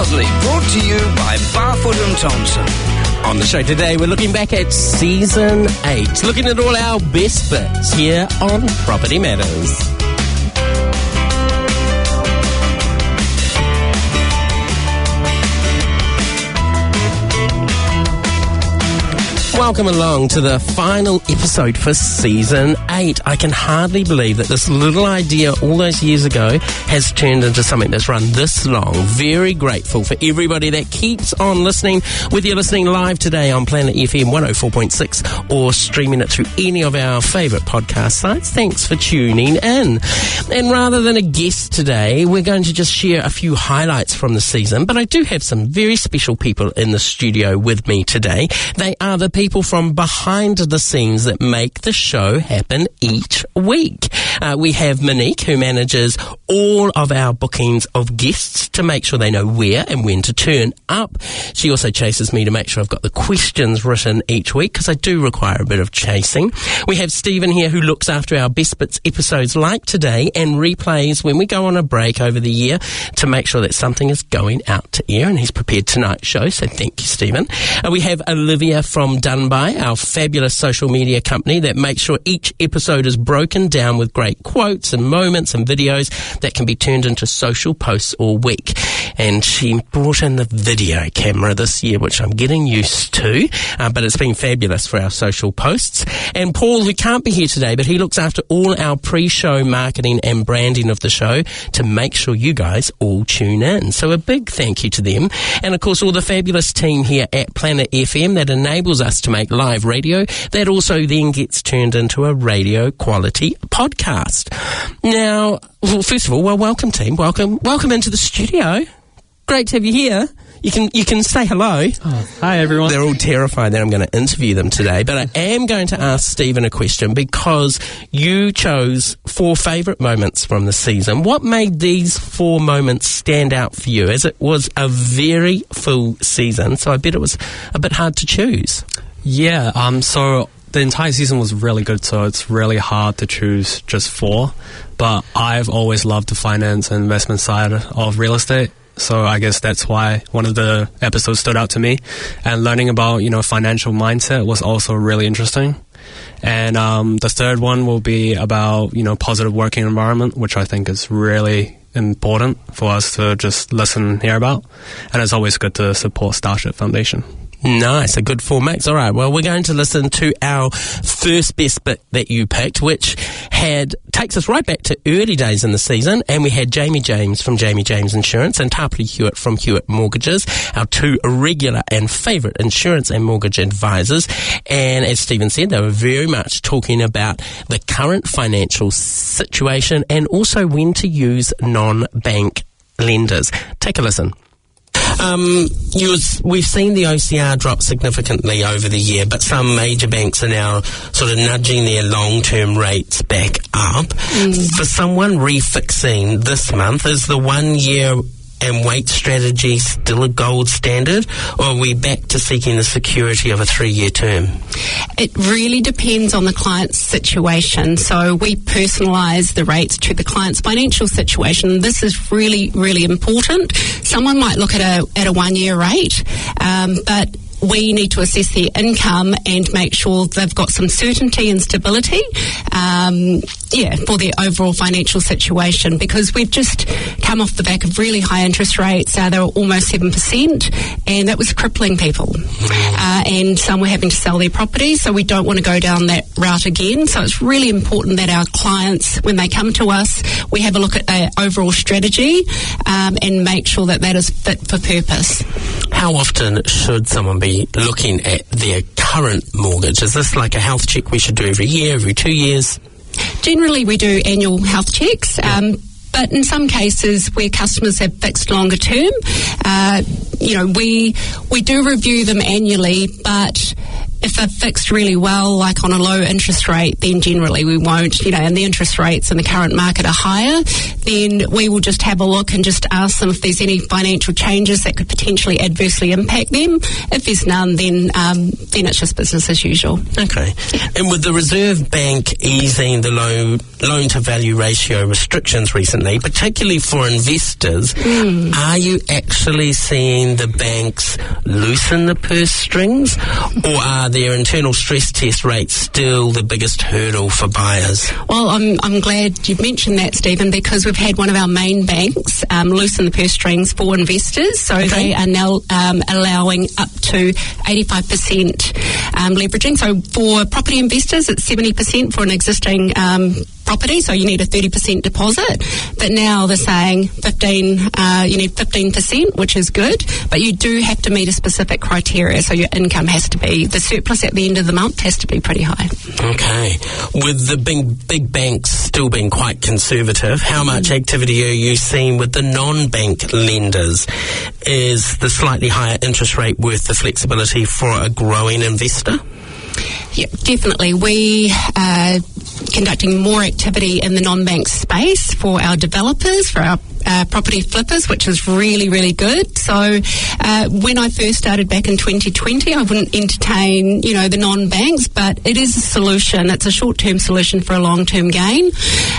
Proudly brought to you by Barfoot and Thompson. On the show today, we're looking back at Season 8, looking at all our best bits here on Property Matters. Welcome along to the final episode for Season 8. I can hardly believe that this little idea all those years ago has turned into something that's run this long. Very grateful for everybody that keeps on listening, whether you're listening live today on Planet FM 104.6 or streaming it through any of our favourite podcast sites. Thanks for tuning in. And rather than a guest today, we're going to just share a few highlights from the season, but I do have some very special people in the studio with me today. They are the people from behind the scenes that make the show happen each week. We have Monique, who manages all of our bookings of guests to make sure they know where and when to turn up. She also chases me to make sure I've got the questions written each week, because I do require a bit of chasing. We have Stephen here, who looks after our Best Bits episodes like today and replays when we go on a break over the year to make sure that something is going out to air, and he's prepared tonight's show, so thank you, Stephen. We have Olivia from Dunby, our fabulous social media company that makes sure each episode is broken down with great quotes and moments and videos that can be turned into social posts all week. And she brought in the video camera this year, which I'm getting used to, but it's been fabulous for our social posts. And Paul, who can't be here today, but he looks after all our pre-show marketing and branding of the show to make sure you guys all tune in. So a big thank you to them. And of course, all the fabulous team here at Planet FM that enables us to make live radio that also then gets turned into a radio quality podcast. Now, well, first of all, welcome team. Welcome into the studio. Great to have you here. You can say hello. Oh, hi, everyone. They're all terrified that I'm going to interview them today, but I am going to ask Stephen a question because you chose 4 favourite moments from the season. What made these 4 moments stand out for you, as it was a very full season, so I bet it was a bit hard to choose. Yeah, so the entire season was really good, so it's really hard to choose just 4, but I've always loved the finance and investment side of real estate. So I guess that's why one of the episodes stood out to me. And learning about, financial mindset was also really interesting. And the third one will be about, positive working environment, which I think is really important for us to just listen and hear about. And it's always good to support Starship Foundation. Nice, a good 4 mix. All right, well, we're going to listen to our first best bit that you picked, which takes us right back to early days in the season, and we had Jamie James from Jamie James Insurance and Tapiri Hewitt from Hewitt Mortgages, our 2 regular and favourite insurance and mortgage advisors. And as Stephen said, they were very much talking about the current financial situation and also when to use non-bank lenders. Take a listen. We've seen the OCR drop significantly over the year, but some major banks are now sort of nudging their long-term rates back up. For someone refixing this month, is the 1 year and wait strategy still a gold standard, or are we back to seeking the security of a 3-year term? It really depends on the client's situation. So we personalise the rates to the client's financial situation. This is really, really important. Someone might look at a 1 year rate, but we need to assess their income and make sure they've got some certainty and stability, for their overall financial situation, because we've just come off the back of really high interest rates. They were almost 7%, and that was crippling people. And some were having to sell their properties, so we don't want to go down that route again. So it's really important that our clients, when they come to us, we have a look at their overall strategy and make sure that is fit for purpose. How often should someone be looking at their current mortgage? Is this like a health check we should do every year, every 2 years? Generally, we do annual health checks. But in some cases where customers have fixed longer term, we do review them annually, but if they're fixed really well, like on a low interest rate, then generally we won't, and the interest rates in the current market are higher, then we will just have a look and just ask them if there's any financial changes that could potentially adversely impact them. If there's none, then it's just business as usual. Okay. And with the Reserve Bank easing the loan-to-value ratio restrictions recently, particularly for investors, are you actually seeing the banks loosen the purse strings, or are their internal stress test rates still the biggest hurdle for buyers? Well, I'm glad you've mentioned that, Stephen, because we've had one of our main banks loosen the purse strings for investors. So they are now allowing up to 85% leveraging. So for property investors, it's 70% for an existing property, so you need a 30% deposit. But now they're saying you need 15%, which is good, but you do have to meet a specific criteria. So your income has to be, the surplus at the end of the month has to be pretty high. Okay. With the big banks still being quite conservative, how much activity are you seeing with the non-bank lenders? Is the slightly higher interest rate worth the flexibility for a growing investor? Yeah, definitely. We are conducting more activity in the non-bank space for our developers, for our property flippers, which is really, really good. So when I first started back in 2020, I wouldn't entertain, the non-banks, but it is a solution. It's a short-term solution for a long-term gain.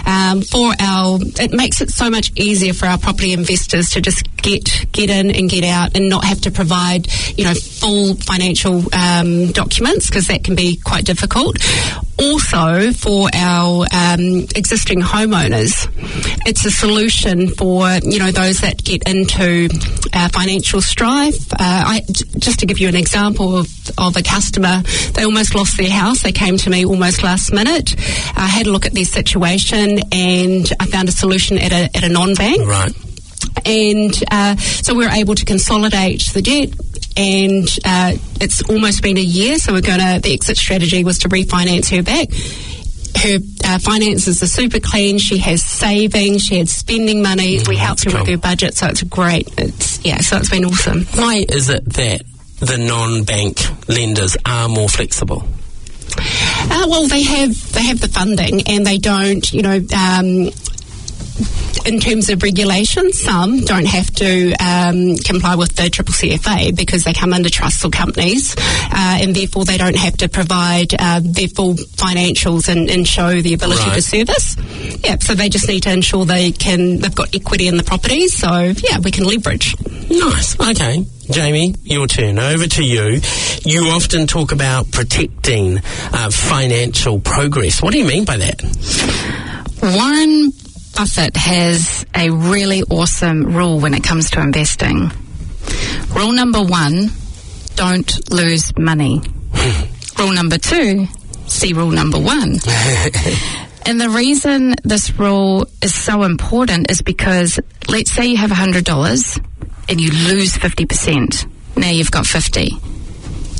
It makes it so much easier for our property investors to just get in and get out and not have to provide, full financial documents, because that can be quite difficult. Also, for our existing homeowners, it's a solution for, those that get into financial strife. Just to give you an example of a customer, they almost lost their house. They came to me almost last minute. I had a look at their situation, and I found a solution at a non-bank. Right. And so we were able to consolidate the debt. And it's almost been a year, so the exit strategy was to refinance her back. Her finances are super clean. She has savings. She had spending money. We helped her with her budget, so it's great. So it's been awesome. Why is it that the non-bank lenders are more flexible? Well, they have the funding, and they don't, in terms of regulation, some don't have to comply with the CCCFA because they come under trusts or companies, and therefore they don't have to provide their full financials and show the ability to service. Yeah, so they just need to ensure they've got equity in the properties. So yeah, we can leverage. Nice. Okay. Jamie, your turn. Over to you. You often talk about protecting financial progress. What do you mean by that? Warren Buffett has a really awesome rule when it comes to investing. Rule number 1, don't lose money. Rule number 2, see rule number 1. And the reason this rule is so important is because, let's say you have $100 and you lose 50%. Now you've got 50.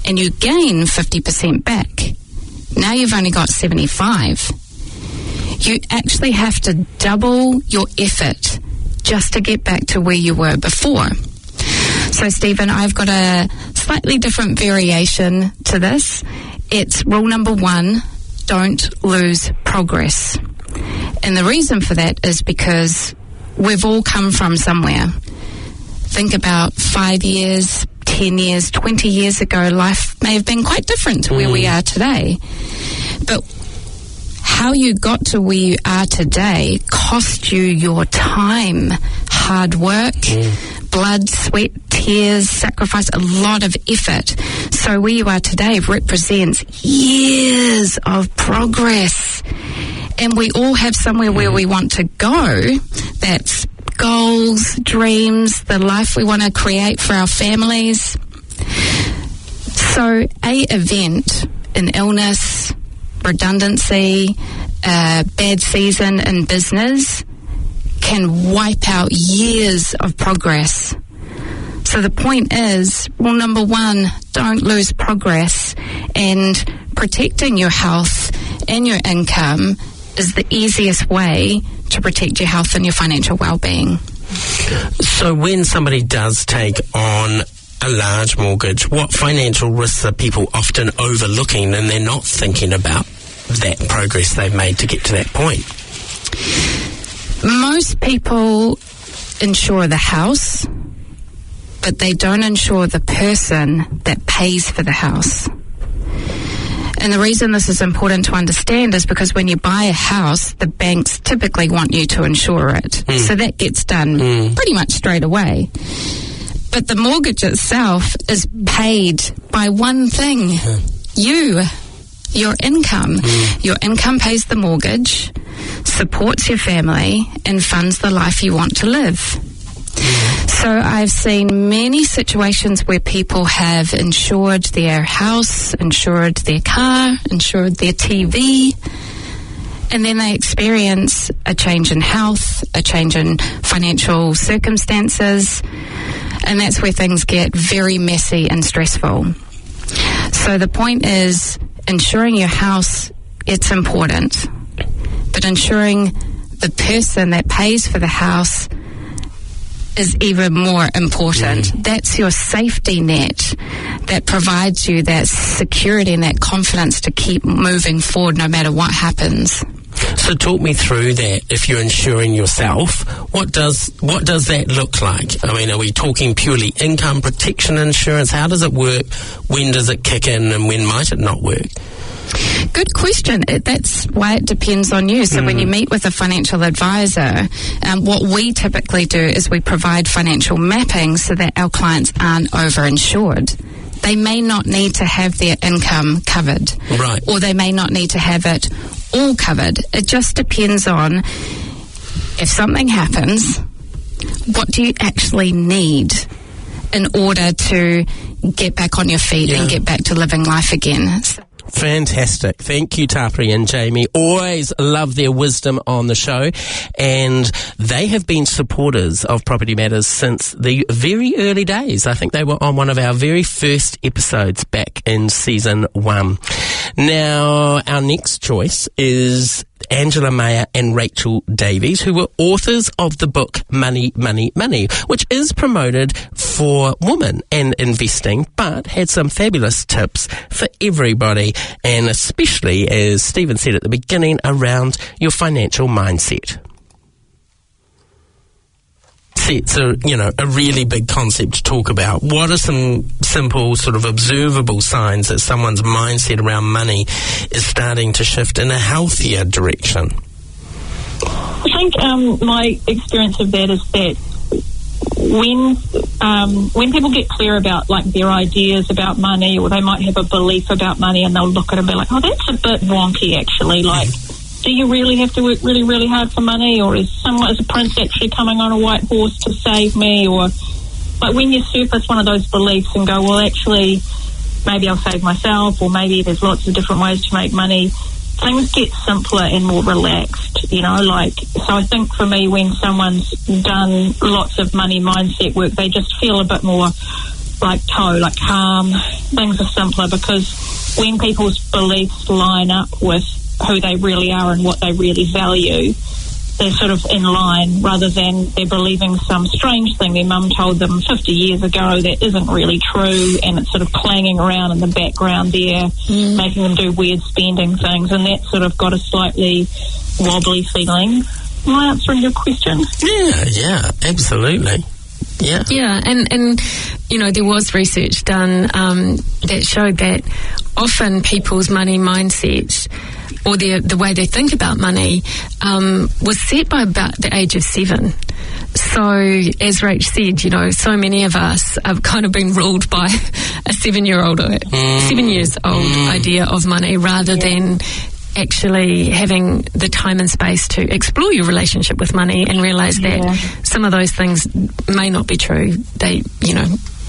And you gain 50% back. Now you've only got 75. You actually have to double your effort just to get back to where you were before. So, Stephen, I've got a slightly different variation to this. It's rule number 1, don't lose progress. And the reason for that is because we've all come from somewhere. Think about 5 years, 10 years, 20 years ago, life may have been quite different to where we are today. But how you got to where you are today cost you your time, hard work, blood, sweat, tears, sacrifice, a lot of effort. So where you are today represents years of progress. And we all have somewhere where we want to go. That's goals, dreams, the life we want to create for our families. So a event, an illness, redundancy, bad season in business can wipe out years of progress. So the point is, rule number 1, don't lose progress, and protecting your health and your income is the easiest way to protect your health and your financial well-being. So when somebody does take on a large mortgage, what financial risks are people often overlooking and they're not thinking about that progress they've made to get to that point? Most people insure the house, but they don't insure the person that pays for the house. And the reason this is important to understand is because when you buy a house, the banks typically want you to insure it. So that gets done pretty much straight away. But the mortgage itself is paid by one thing. Your income. Your income pays the mortgage, supports your family, and funds the life you want to live. So I've seen many situations where people have insured their house, insured their car, insured their TV, and then they experience a change in health, a change in financial circumstances, and that's where things get very messy and stressful. So the point is, insuring your house, it's important, but insuring the person that pays for the house is even more important. That's your safety net that provides you that security and that confidence to keep moving forward no matter what happens. So talk me through that. If you're insuring yourself, what does that look like? I mean, are we talking purely income protection insurance? How does it work? When does it kick in and when might it not work? Good question. That's why it depends on you. So when you meet with a financial advisor, what we typically do is we provide financial mapping so that our clients aren't overinsured. They may not need to have their income covered. Right. Or they may not need to have it all covered. It just depends on if something happens, what do you actually need in order to get back on your feet and get back to living life again. Fantastic. Thank you, Tāpiri and Jamie. Always love their wisdom on the show. And they have been supporters of Property Matters since the very early days. I think they were on one of our very first episodes back in season 1. Now, our next choice is Angela Mayer and Rachel Davies, who were authors of the book Money, Money, Money, which is promoted for women and investing, but had some fabulous tips for everybody, and especially, as Stephen said at the beginning, around your financial mindset. It's a really big concept to talk about. What are some simple sort of observable signs that someone's mindset around money is starting to shift in a healthier direction? I think my experience of that is that when people get clear about like their ideas about money, or they might have a belief about money, and they'll look at it and be like, oh, that's a bit wonky actually, like, do you really have to work really, really hard for money, or is a prince actually coming on a white horse to save me? Or like when you surface one of those beliefs and go, well, actually, maybe I'll save myself, or maybe there's lots of different ways to make money, things get simpler and more relaxed, so I think for me, when someone's done lots of money mindset work, they just feel a bit more like calm. Things are simpler because when people's beliefs line up with who they really are and what they really value, they're sort of in line, rather than they're believing some strange thing their mum told them 50 years ago that isn't really true, and it's sort of clanging around in the background there, making them do weird spending things, and that's sort of got a slightly wobbly feeling. Am I answering your question? Yeah, absolutely. Yeah, and there was research done that showed that often people's money mindset, or the way they think about money, was set by about the age of 7. So, as Rach said, so many of us have kind of been ruled by a 7 years old idea of money, rather than actually having the time and space to explore your relationship with money and realise that some of those things may not be true.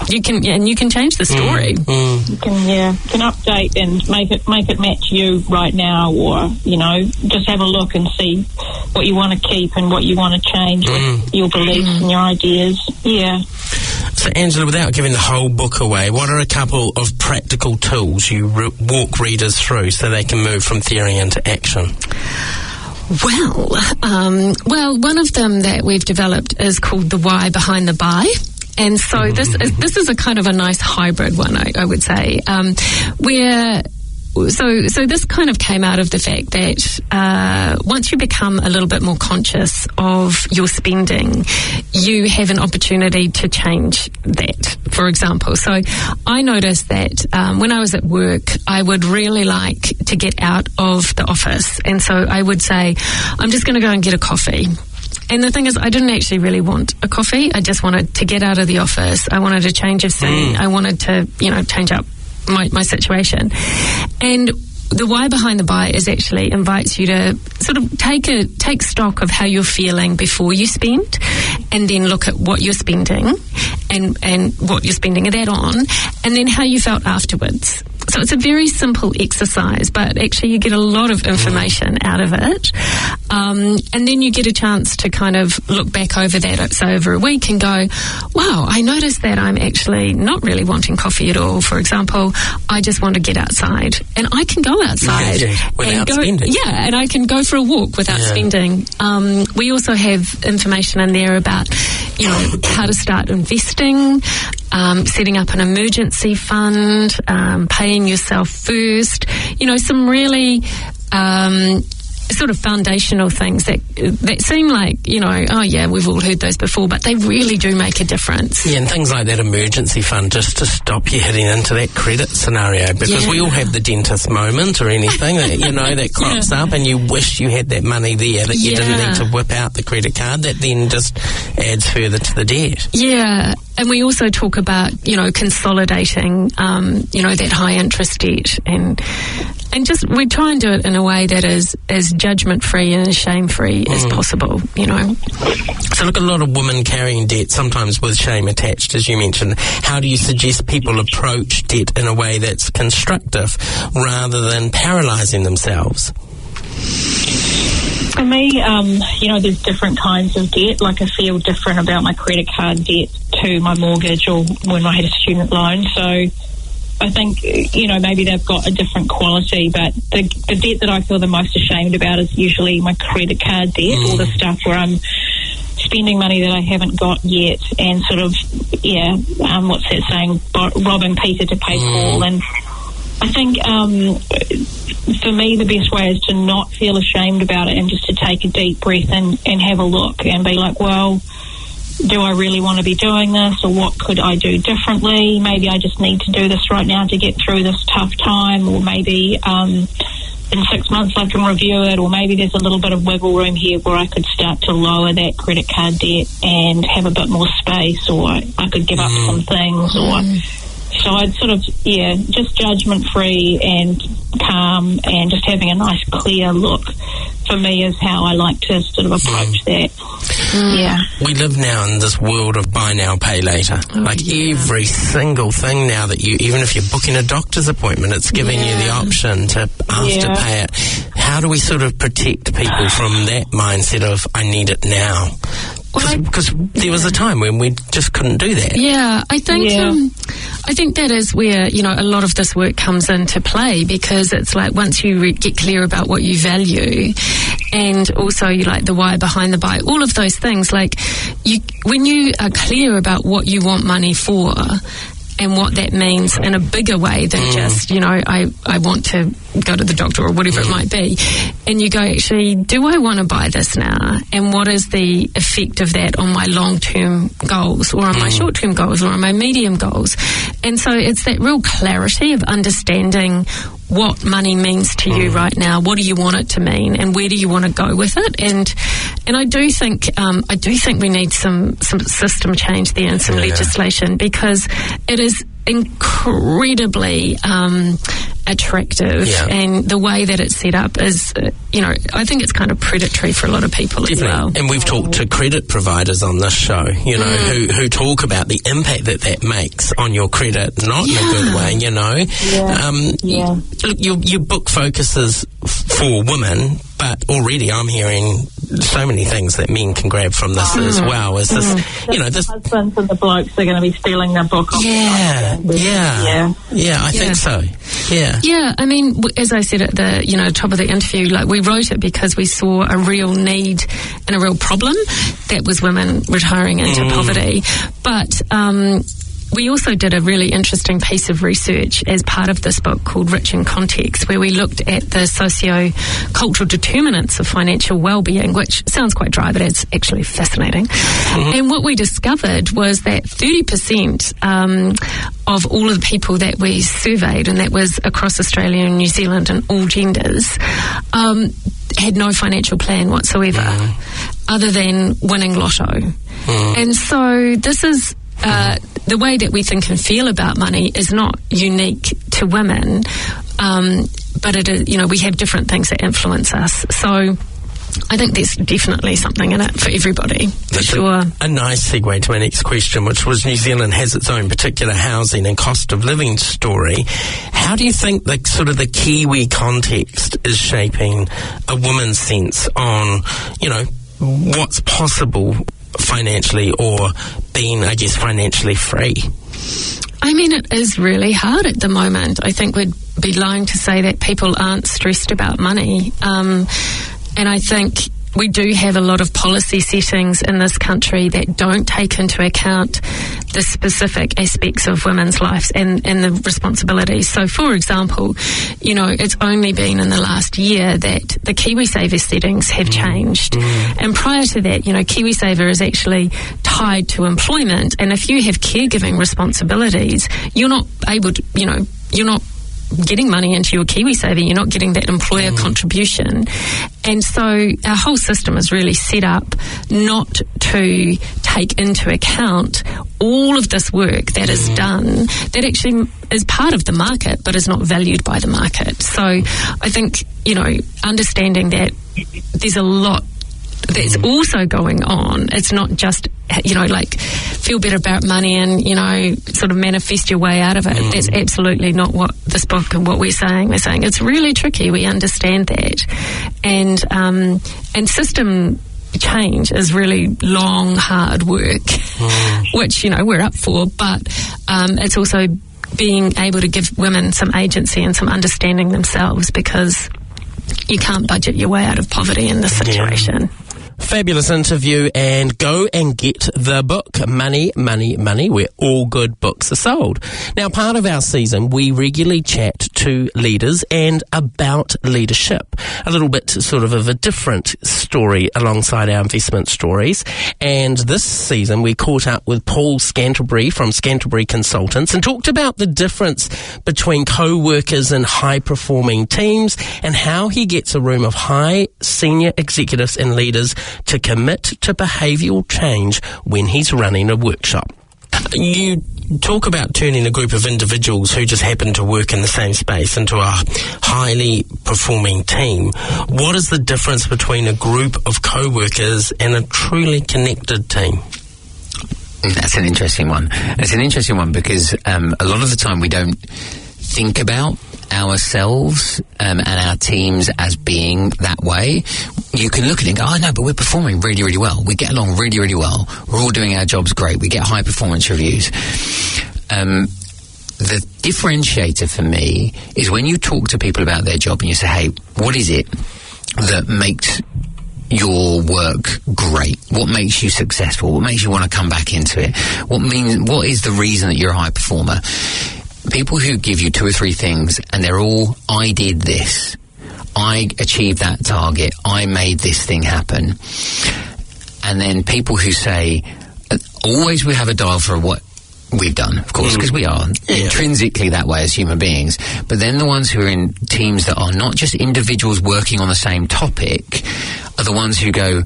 You can change the story. You can update and make it match you right now, or just have a look and see what you want to keep and what you want to change with your beliefs and your ideas. Yeah. So, Angela, without giving the whole book away, what are a couple of practical tools you walk readers through so they can move from theory into action? Well, one of them that we've developed is called The Why Behind the Buy. And so this is a kind of a nice hybrid one, I would say, where. So this kind of came out of the fact that once you become a little bit more conscious of your spending, you have an opportunity to change that, for example. So I noticed that when I was at work, I would really like to get out of the office. And so I would say, I'm just going to go and get a coffee. And the thing is, I didn't actually really want a coffee. I just wanted to get out of the office. I wanted a change of scene. I wanted to, change up my situation. And the why behind the buy is actually invites you to sort of take stock of how you're feeling before you spend, and then look at what you're spending and what you're spending that on, and then how you felt afterwards. So it's a very simple exercise, but actually you get a lot of information out of it. And then you get a chance to kind of look back over that, say over a week, and go, wow, I noticed that I'm actually not really wanting coffee at all. For example, I just want to get outside. And I can go outside. Without spending. Yeah, and I can go for a walk without spending. We also have information in there about, how to start investing, setting up an emergency fund, paying yourself first, some really sort of foundational things that seem like, oh yeah, we've all heard those before, but they really do make a difference. Yeah, and things like that emergency fund, just to stop you heading into that credit scenario, because we all have the dentist moment or anything that, that crops up, and you wish you had that money there, that you didn't need to whip out the credit card, that then just adds further to the debt. Yeah. And we also talk about, consolidating, that high interest debt, and just we try and do it in a way that is as judgment-free and as shame-free as possible, So look, a lot of women carrying debt, sometimes with shame attached, as you mentioned. How do you suggest people approach debt in a way that's constructive rather than paralysing themselves? For me, there's different kinds of debt. Like, I feel different about my credit card debt to my mortgage or when I had a student loan. So I think, maybe they've got a different quality, but the debt that I feel the most ashamed about is usually my credit card debt, or the stuff where I'm spending money that I haven't got yet, and sort of, what's that saying, robbing Peter to pay Paul. And I think for me the best way is to not feel ashamed about it, and just to take a deep breath and have a look and be like, well, do I really want to be doing this, or what could I do differently? Maybe I just need to do this right now to get through this tough time, or maybe in 6 months I can review it, or maybe there's a little bit of wiggle room here where I could start to lower that credit card debt and have a bit more space, or I could give up some things, or... So I'd sort of, just judgment-free and calm, and just having a nice clear look, for me, is how I like to sort of approach that. Yeah. We live now in this world of buy now, pay later. Every single thing now that even if you're booking a doctor's appointment, it's giving you the option to pay it. How do we sort of protect people from that mindset of, I need it now? Because there was a time when we just couldn't do that. Yeah, I think that is where, a lot of this work comes into play, because it's like once you get clear about what you value, and also you like the why behind the buy, all of those things, like when you are clear about what you want money for, and what that means in a bigger way than just, I want to go to the doctor or whatever it might be. And you go, actually, do I want to buy this now? And what is the effect of that on my long-term goals, or on my short-term goals, or on my medium goals? And so it's that real clarity of understanding what money means to you right now. What do you want it to mean, and where do you want to go with it? And I do think we need some system change there, and some legislation, because it is incredibly attractive, and the way that it's set up is, I think it's kind of predatory for a lot of people as well. And we've talked to credit providers on this show, who talk about the impact that makes on your credit, not in a good way, Look, your book focuses for women, but already I'm hearing so many things that men can grab from this as well. Is this, this husbands and the blokes are going to be stealing their book off. I think so. here. Yeah, I mean, as I said at the top of the interview, like, we wrote it because we saw a real need and a real problem that was women retiring into poverty. But we also did a really interesting piece of research as part of this book called Rich in Context, where we looked at the socio-cultural determinants of financial well-being, which sounds quite dry, but it's actually fascinating. And what we discovered was that 30% of all of the people that we surveyed, and that was across Australia and New Zealand and all genders, had no financial plan whatsoever, other than winning lotto. And so this is... the way that we think and feel about money is not unique to women, but it is, we have different things that influence us. So I think there's definitely something in it for everybody, for sure. A nice segue to my next question, which was New Zealand has its own particular housing and cost of living story. How do you think the Kiwi context is shaping a woman's sense on, what's possible financially, or being, I guess, financially free? I mean, it is really hard at the moment. I think we'd be lying to say that people aren't stressed about money. And I think we do have a lot of policy settings in this country that don't take into account the specific aspects of women's lives and the responsibilities. So, for example, it's only been in the last year that the KiwiSaver settings have changed. And prior to that, KiwiSaver is actually tied to employment. And if you have caregiving responsibilities, you're not able to, you're not getting money into your KiwiSaver, you're not getting that employer contribution. And so our whole system is really set up not to take into account all of this work that is done that actually is part of the market but is not valued by the market. So I think, understanding that there's a lot that's also going on. It's not just, feel better about money and, sort of manifest your way out of it. That's absolutely not what this book and what we're saying. We're saying it's really tricky. We understand that. And system change is really long, hard work, which, we're up for. But it's also being able to give women some agency and some understanding themselves, because you can't budget your way out of poverty in this situation. Fabulous interview, and go and get the book, Money, Money, Money, where all good books are sold. Now, part of our season, we regularly chat to leaders and about leadership. A little bit sort of a different story alongside our investment stories. And this season, we caught up with Paul Scantlebury from Scantlebury Consultants and talked about the difference between co-workers and high-performing teams, and how he gets a room of high senior executives and leaders to commit to behavioural change when he's running a workshop. You talk about turning a group of individuals who just happen to work in the same space into a highly performing team. What is the difference between a group of co-workers and a truly connected team? That's an interesting one. It's an interesting one because a lot of the time we don't think about ourselves and our teams as being that way. You can look at it and go, oh no, but we're performing really, really well. We get along really, really well. We're all doing our jobs great. We get high performance reviews. The differentiator for me is when you talk to people about their job and you say, hey, what is it that makes your work great? What makes you successful? What makes you want to come back into it? What is the reason that you're a high performer? People who give you 2 or 3 things and they're all, I did this, I achieved that target, I made this thing happen. And then people who say, always we have a dial for what we've done, of course, because we are intrinsically that way as human beings. But then the ones who are in teams that are not just individuals working on the same topic are the ones who go,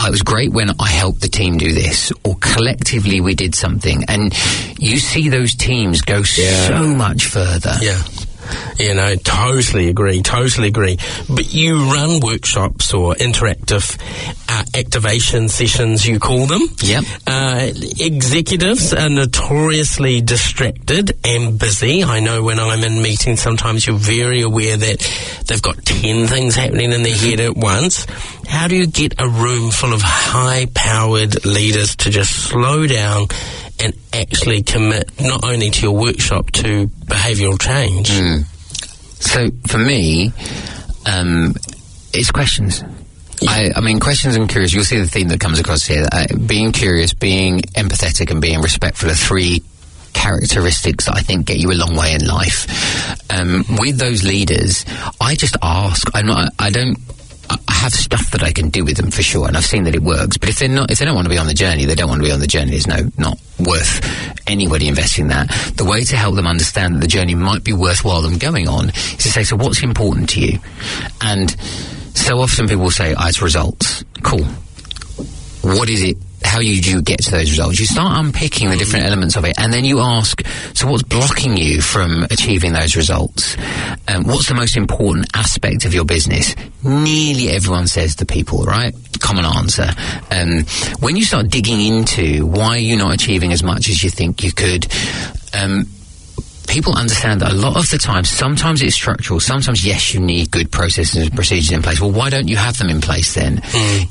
oh, it was great when I helped the team do this, or collectively we did something. And you see those teams go so much further. Totally agree. But you run workshops or interactive activation sessions, you call them. Yep. Executives are notoriously distracted and busy. I know when I'm in meetings, sometimes you're very aware that they've got 10 things happening in their head at once. How do you get a room full of high-powered leaders to just slow down and actually commit not only to your workshop, to behavioural change? So for me, it's questions. I mean, questions and curious, you'll see the theme that comes across here. Being curious, being empathetic, and being respectful are three characteristics that I think get you a long way in life. With those leaders, I just ask. I have stuff that I can do with them for sure, and I've seen that it works. But if they don't want to be on the journey, they don't want to be on the journey. It's not worth anybody investing that. The way to help them understand that the journey might be worthwhile them going on is to say, so what's important to you? And so often people will say, it's results. Cool. What is it? How do you get to those results? You start unpicking the different elements of it, and then you ask, so what's blocking you from achieving those results? What's the most important aspect of your business? Nearly everyone says the people, right? Common answer. When you start digging into why you're not achieving as much as you think you could, people understand that a lot of the time, sometimes it's structural, sometimes, yes, you need good processes and procedures in place. Well, why don't you have them in place then?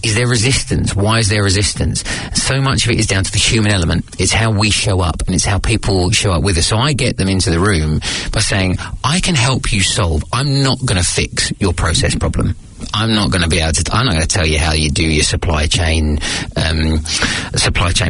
Is there resistance? Why is there resistance? So much of it is down to the human element. It's how we show up, and it's how people show up with us. So I get them into the room by saying, I can help you solve. I'm not going to fix your process problem. I'm not going to tell you how you do your supply chain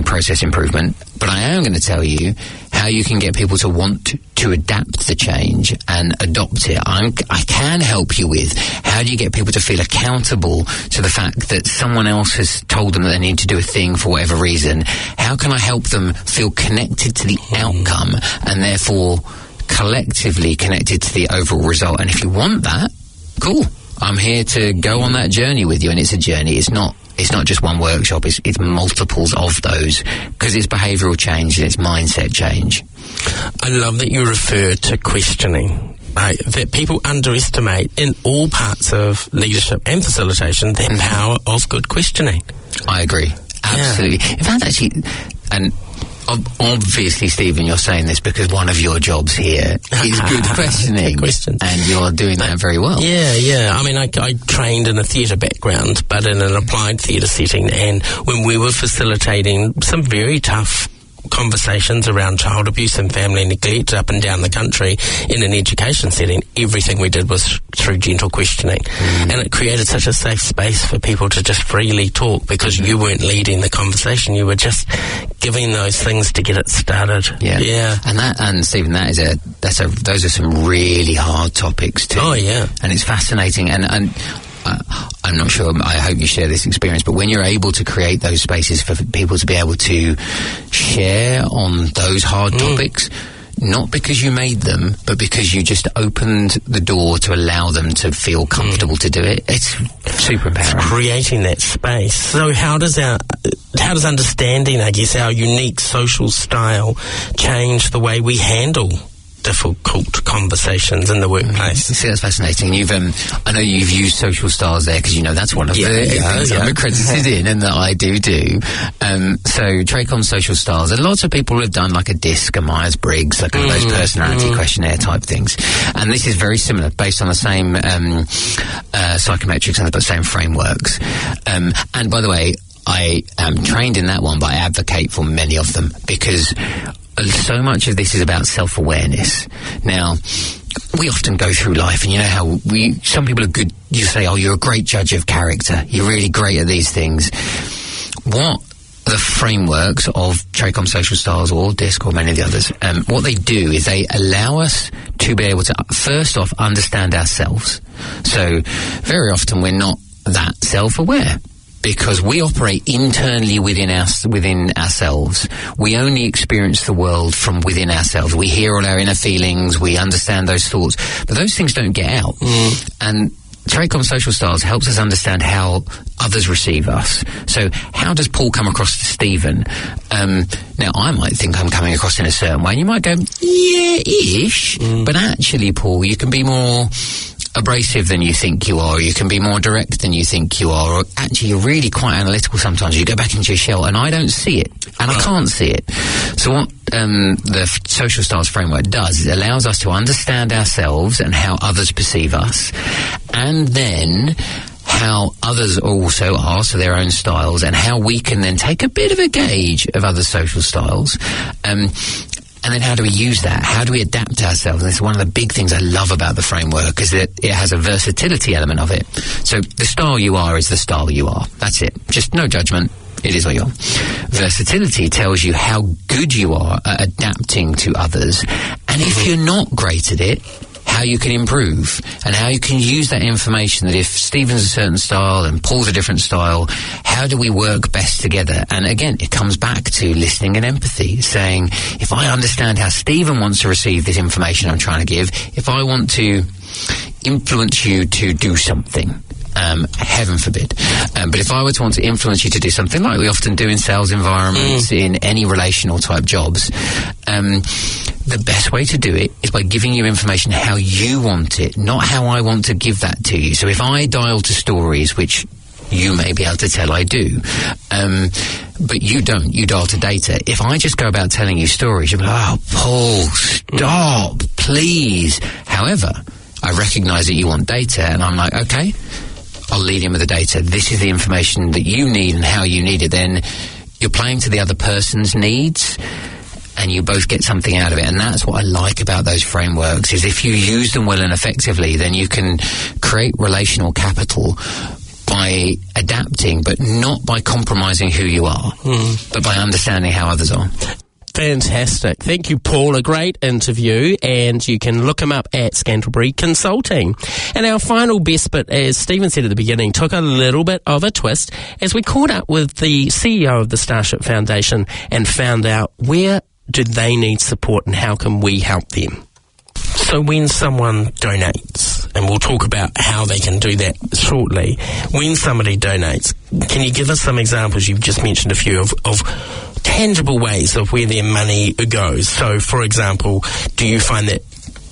process improvement, but I am going to tell you how you can get people to want to adapt the change and adopt it. I can help you with how do you get people to feel accountable to the fact that someone else has told them that they need to do a thing for whatever reason. How can I help them feel connected to the outcome and therefore collectively connected to the overall result? And if you want that, cool. I'm here to go on that journey with you, and it's a journey. It's not just one workshop. It's multiples of those, because it's behavioural change and it's mindset change. I love that you refer to questioning. Right, that people underestimate in all parts of leadership and facilitation the power of good questioning. I agree. Absolutely. Yeah. In fact, actually, and obviously, Stephen, you're saying this because one of your jobs here is good questioning. Good questions. And you're doing that very well. Yeah. I mean, I trained in a theatre background, but in an applied theatre setting, and when we were facilitating some very tough conversations around child abuse and family neglect up and down the country in an education setting, everything we did was through gentle questioning. And it created such a safe space for people to just freely talk, because you weren't leading the conversation, you were just giving those things to get it started. Yeah. And Stephen, those are some really hard topics too. Oh yeah. And it's fascinating, and I'm not sure, I hope you share this experience, but when you're able to create those spaces for people to be able to share on those hard topics, not because you made them, but because you just opened the door to allow them to feel comfortable to do it, it's super empowering. It's creating that space. So how does understanding, I guess, our unique social style change the way we handle difficult conversations in the workplace? See, that's fascinating. I know you've used social styles there, because that's one of the things I'm accredited in and that I do. So TRACON social styles, and lots of people have done like a DISC, a Myers-Briggs, like those personality questionnaire type things. And this is very similar, based on the same psychometrics and the same frameworks. And by the way, I am trained in that one, but I advocate for many of them, because so much of this is about self-awareness. Now, we often go through life, and you know how some people are good, you say, oh, you're a great judge of character, you're really great at these things. What the frameworks of TRACON social styles or DISC or many of the others, what they do is they allow us to be able to, first off, understand ourselves. So very often we're not that self-aware, because we operate internally within ourselves. We only experience the world from within ourselves. We hear all our inner feelings, we understand those thoughts, but those things don't get out. And TRACON social styles helps us understand how others receive us. So how does Paul come across to Stephen? Now, I might think I'm coming across in a certain way, and you might go, yeah-ish, but actually, Paul, you can be more abrasive than you think you are, you can be more direct than you think you are, or actually you're really quite analytical sometimes. You go back into your shell, and I don't see it, and I can't see it. So what the social styles framework does is it allows us to understand ourselves and how others perceive us, and then how others also are, so their own styles, and how we can then take a bit of a gauge of other social styles, and And then how do we use that? How do we adapt ourselves? And this is one of the big things I love about the framework, is that it has a versatility element of it. So the style you are is the style you are. That's it. Just no judgment. It is what you are. Versatility tells you how good you are at adapting to others. And if you're not great at it, how you can improve and how you can use that information, that if Stephen's a certain style and Paul's a different style, how do we work best together? And again, it comes back to listening and empathy, saying, if I understand how Stephen wants to receive this information I'm trying to give, if I want to influence you to do something, heaven forbid. But if I were to want to influence you to do something like we often do in sales environments, in any relational type jobs, the best way to do it is by giving you information how you want it, not how I want to give that to you. So if I dial to stories, which you may be able to tell I do, but you don't, you dial to data. If I just go about telling you stories, you'll be like, oh, Paul, stop, please. However, I recognise that you want data, and I'm like, okay, I'll lead in with the data. This is the information that you need and how you need it. Then you're playing to the other person's needs, and you both get something out of it. And that's what I like about those frameworks, is if you use them well and effectively, then you can create relational capital by adapting, but not by compromising who you are, but by understanding how others are. Fantastic. Thank you, Paul. A great interview, and you can look him up at Scantlebury Consulting. And our final best bit, as Stephen said at the beginning, took a little bit of a twist as we caught up with the CEO of the Starship Foundation and found out where do they need support and how can we help them. So when someone donates, and we'll talk about how they can do that shortly, when somebody donates, can you give us some examples? You've just mentioned a few of tangible ways of where their money goes. So, for example, do you find that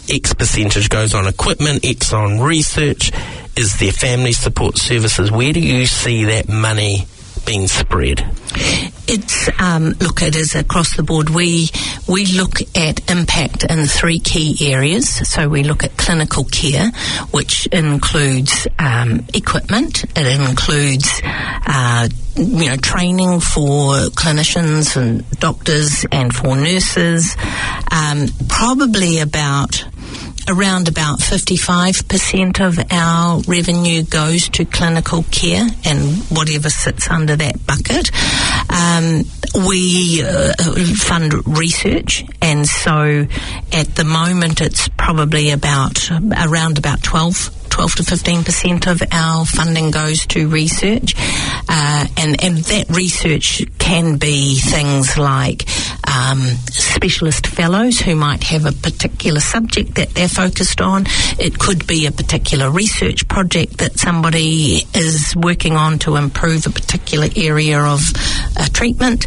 X percentage goes on equipment, X on research? Is there family support services? Where do you see that money being spread? It's look, it is across the board. We look at impact in 3 key areas. So we look at clinical care, which includes equipment. It includes training for clinicians and doctors and for nurses. Probably around about 55% of our revenue goes to clinical care and whatever sits under that bucket. We fund research, and so at the moment it's probably around about 12 to 15% of our funding goes to research, and that research can be things like specialist fellows who might have a particular subject that they're focused on. It could be a particular research project that somebody is working on to improve a particular area of treatment.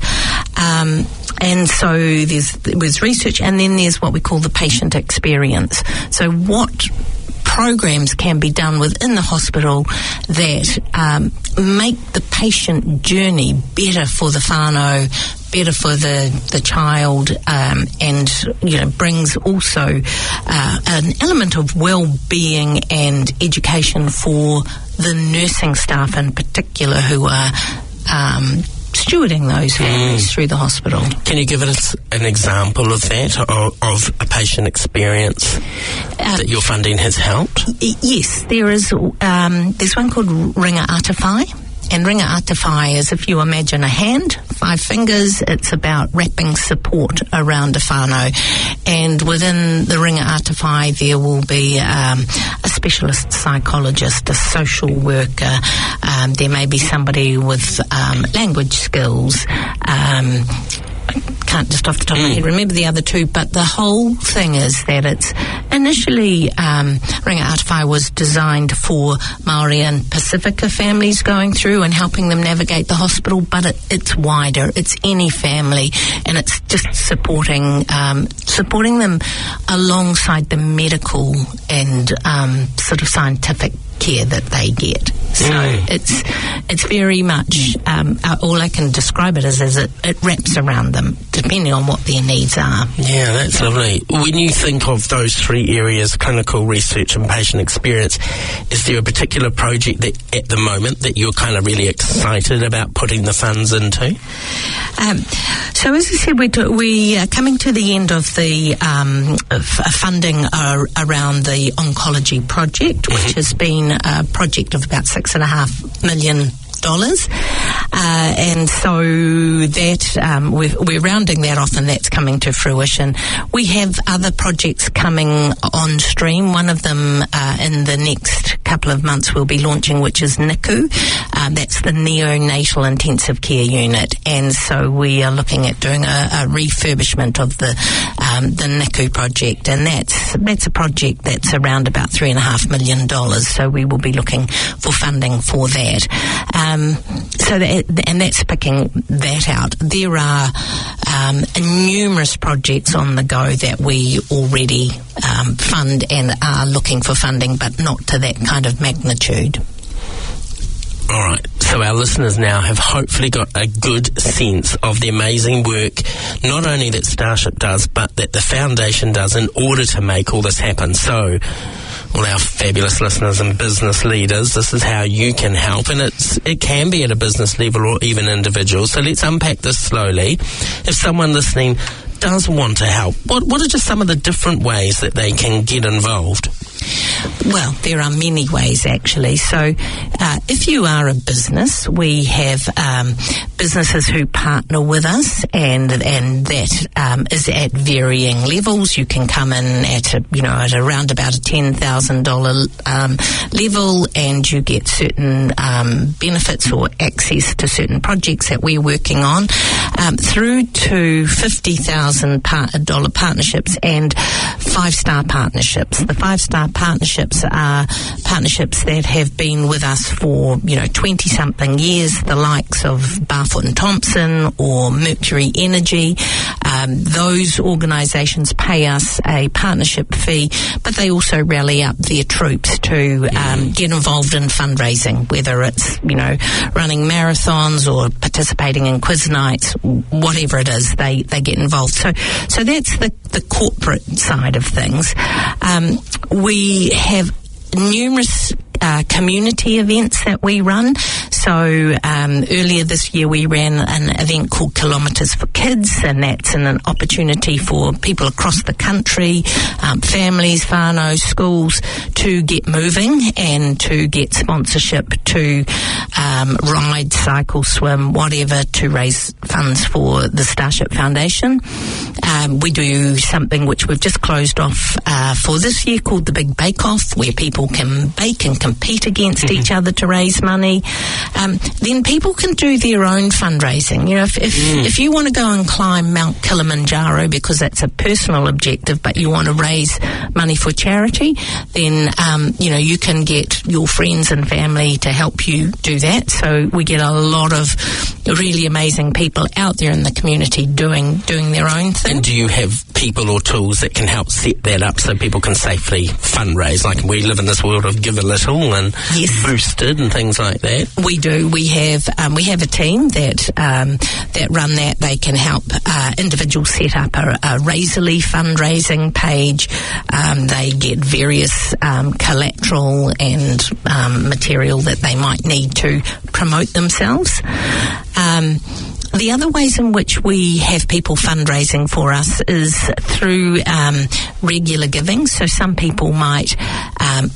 And so there's research, and then there's what we call the patient experience. So what programs can be done within the hospital that make the patient journey better for the whānau, better for the child, and brings also an element of well-being and education for the nursing staff in particular, who are stewarding those families through the hospital. Can you give us an example of that, of a patient experience that your funding has helped? Yes, there is. There's one called Ringa Atawhai. And Ringa Atawhai is, if you imagine a hand, 5 fingers, it's about wrapping support around a whānau. And within the Ringa Atawhai, there will be a specialist psychologist, a social worker, there may be somebody with language skills. I can't just off the top of my head remember the other 2, but the whole thing is that it's initially Ringa Atawhai was designed for Māori and Pasifika families going through and helping them navigate the hospital, but it's wider. It's any family, and it's just supporting them alongside the medical and sort of scientific care that they get. So it's very much all I can describe it as is it wraps around them, depending on what their needs are. Yeah, that's lovely. When you think of those three areas, clinical research and patient experience, is there a particular project that at the moment that you're kind of really excited about putting the funds into? So as I said, we are coming to the end of the funding around the oncology project, which has been a project of about $6.5 million. And so that we're rounding that off, and that's coming to fruition. We have other projects coming on stream. One of them in the next couple of months we'll be launching, which is NICU. That's the neonatal intensive care unit, and so we are looking at doing a refurbishment of the NICU project, and that's a project that's around about $3.5 million. So we will be looking for funding for that. And that's picking that out. There are numerous projects on the go that we already fund and are looking for funding, but not to that kind of magnitude. All right, so our listeners now have hopefully got a good sense of the amazing work not only that Starship does, but that the Foundation does in order to make all this happen. So, all our fabulous listeners and business leaders, this is how you can help, and it can be at a business level or even individual. So let's unpack this slowly. If someone listening does want to help, what are just some of the different ways that they can get involved? Well, there are many ways, actually. So if you are a business, we have businesses who partner with us, and that is at varying levels. You can come in at around about a $10,000 level, and you get certain benefits or access to certain projects that we're working on, through to $50,000 partnerships and 5-star partnerships. The 5-star partnerships are partnerships that have been with us for 20-something years, the likes of Barfoot and Thompson or Mercury Energy. Those organisations pay us a partnership fee, but they also rally up their troops to get involved in fundraising, whether it's running marathons or participating in quiz nights, whatever it is, they get involved. So that's the corporate side of things. We have numerous community events that we run. So earlier this year we ran an event called Kilometres for Kids, and that's an opportunity for people across the country, families, whānau, schools, to get moving and to get sponsorship to ride, cycle, swim, whatever, to raise funds for the Starship Foundation. We do something which we've just closed off for this year called the Big Bake Off, where people can bake and compete against each other to raise money. Then people can do their own fundraising. If you want to go and climb Mount Kilimanjaro because that's a personal objective, but you want to raise money for charity, then you can get your friends and family to help you do that. So we get a lot of really amazing people out there in the community doing their own thing. And do you have people or tools that can help set that up so people can safely fundraise? Like, we live in this world of Give a Little and Boosted and things like that. We do. We have a team that run that. They can help individuals set up a Razorly fundraising page. They get various collateral and material that they might need to promote themselves. The other ways in which we have people fundraising for us is through regular giving. So some people might,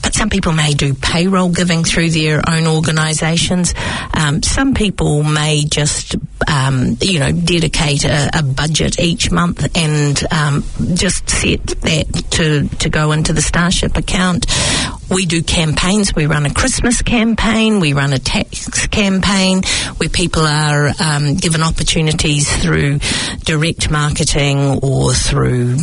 but some people may do payroll giving through their own organisations. Some people may just, dedicate a budget each month and just set that to go into the Starship account. We do campaigns. We run a Christmas campaign. We run a tax campaign where people are given opportunities through direct marketing or through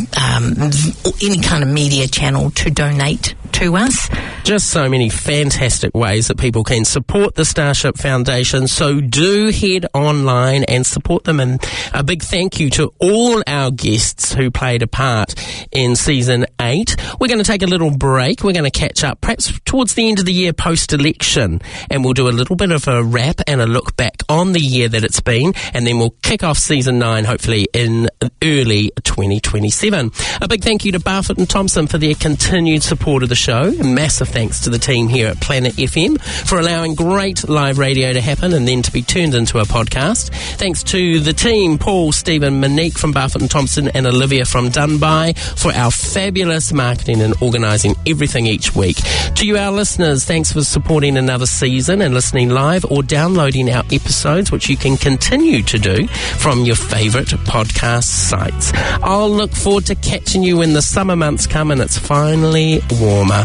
any kind of media channel to donate to us. Just so many fantastic ways that people can support the Starship Foundation, so do head online and support them. And a big thank you to all our guests who played a part in Season 8. We're going to take a little break. We're going to catch up perhaps towards the end of the year post-election, and we'll do a little bit of a wrap and a look back on the year that it's been, and then we'll kick off Season 9 hopefully in early 2027. A big thank you to Barfoot and Thompson for their continued support of the show. A massive thanks to the team here at Planet FM for allowing great live radio to happen and then to be turned into a podcast. Thanks to the team, Paul, Stephen, Monique from Barfoot and Thompson, and Olivia from Dunby for our fabulous marketing and organising everything each week. To you, our listeners, thanks for supporting another season and listening live or downloading our episodes, which you can continue to do from your favourite podcast sites. I'll look forward to catching you when the summer months come and it's finally warmer.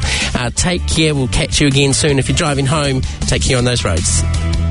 Take care. We'll catch you again soon. If you're driving home, take care on those roads.